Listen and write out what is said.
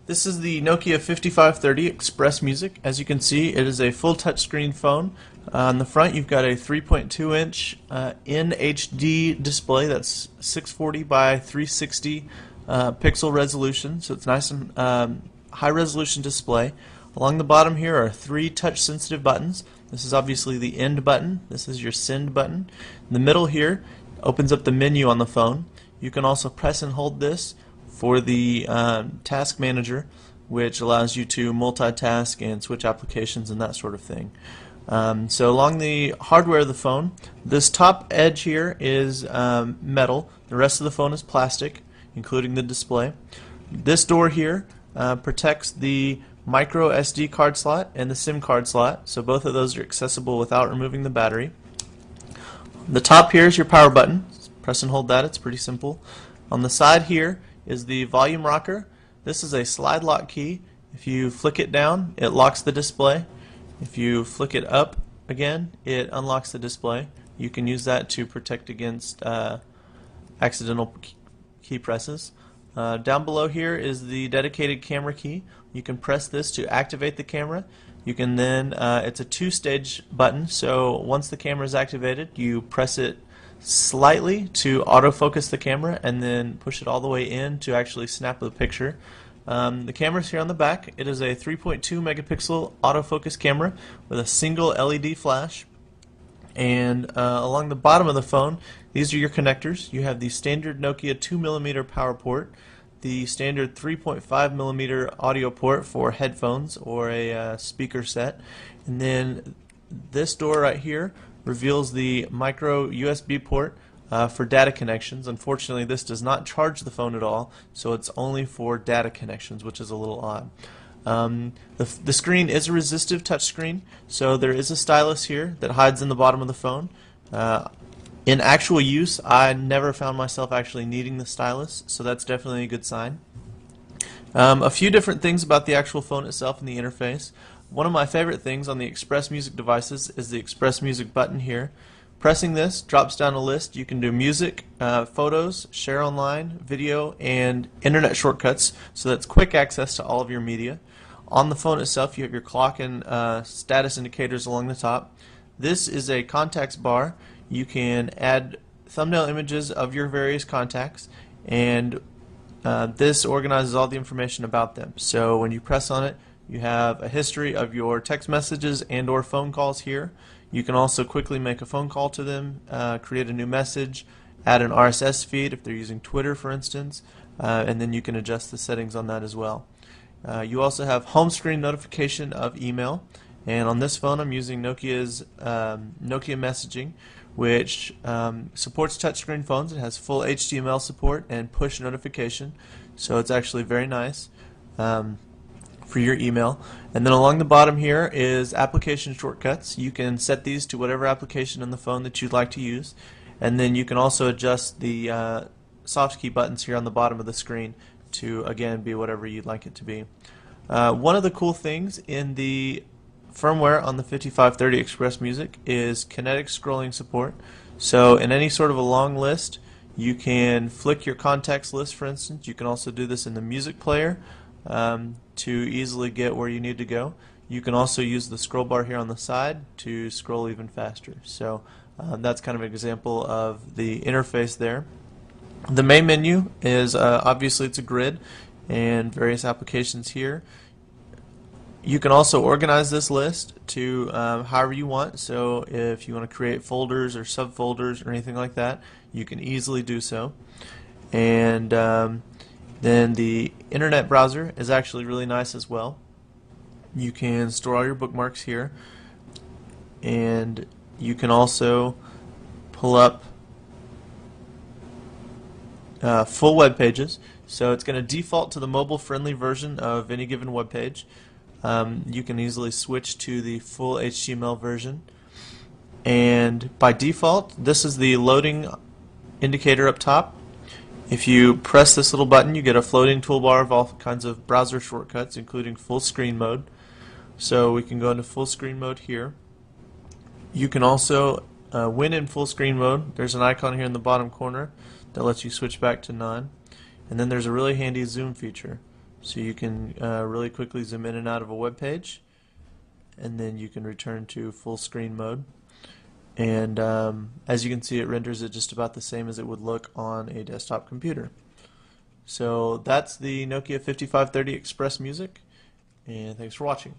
This is the Nokia 5530 Express Music. As you can see, it is a full touchscreen phone. On the front, you've got a 3.2-inch NHD display that's 640 by 360 pixel resolution, so it's nice and high-resolution display. Along the bottom here are three touch-sensitive buttons. This is obviously the end button. This is your send button. In the middle here opens up the menu on the phone. You can also press and hold this for the task manager, which allows you to multitask and switch applications and that sort of thing. So along the hardware of the phone, this top edge here is metal. The rest of the phone is plastic, including the display. This door here protects the micro SD card slot and the SIM card slot, so both of those are accessible without removing the battery. The top here is your power button. Press and hold that, it's pretty simple. On the side here is the volume rocker. This is a slide lock key. If you flick it down, it locks the display. If you flick it up again, it unlocks the display. You can use that to protect against accidental key presses. Down below here is the dedicated camera key. You can press this to activate the camera. You can then, it's a two-stage button, so once the camera is activated, you press it slightly to autofocus the camera and then push it all the way in to actually snap the picture. The camera's here on the back. It is a 3.2 megapixel autofocus camera with a single LED flash. And along the bottom of the phone, these are your connectors. You have the standard Nokia 2mm power port, the standard 3.5mm audio port for headphones or a speaker set, and then this door right here reveals the micro USB port for data connections. Unfortunately, this does not charge the phone at all, so it's only for data connections, which is a little odd. The screen is a resistive touchscreen, so there is a stylus here that hides in the bottom of the phone. In actual use, I never found myself actually needing the stylus, so that's definitely a good sign. A few different things about the actual phone itself and the interface. One of my favorite things on the Express Music devices is the Express Music button here. Pressing this drops down a list. You can do music, photos, share online, video, and internet shortcuts, so that's quick access to all of your media. On the phone itself, you have your clock and status indicators along the top. This is a contacts bar. You can add thumbnail images of your various contacts, and this organizes all the information about them. So when you press on it, you have a history of your text messages and or phone calls here. You can also quickly make a phone call to them, create a new message, add an RSS feed if they're using Twitter, for instance, and then you can adjust the settings on that as well. You also have home screen notification of email, and on this phone I'm using Nokia's Nokia Messaging, which supports touchscreen phones. It has full HTML support and push notification, so it's actually very nice for your email. And then along the bottom here is application shortcuts. You can set these to whatever application on the phone that you'd like to use, and then you can also adjust the soft key buttons here on the bottom of the screen to again be whatever you'd like it to be. One of the cool things in the firmware on the 5530 Express Music is kinetic scrolling support. So in any sort of a long list, you can flick your contacts list, for instance. You can also do this in the music player to easily get where you need to go. You can also use the scroll bar here on the side to scroll even faster. So that's kind of an example of the interface there. The main menu is obviously it's a grid and various applications here. You can also organize this list to however you want. So if you want to create folders or subfolders or anything like that, you can easily do so. And then the internet browser is actually really nice as well. You can store all your bookmarks here, and you can also pull up full web pages. So it's going to default to the mobile-friendly version of any given web page. You can easily switch to the full HTML version, and by default this is the loading indicator up top. If you press this little button, you get a floating toolbar of all kinds of browser shortcuts, including full screen mode. So we can go into full screen mode here. You can also, when in full screen mode, there's an icon here in the bottom corner that lets you switch back to none. And then there's a really handy zoom feature. So you can really quickly zoom in and out of a web page, and then you can return to full screen mode. And as you can see, it renders it just about the same as it would look on a desktop computer. So that's the Nokia 5530 Express Music, and thanks for watching.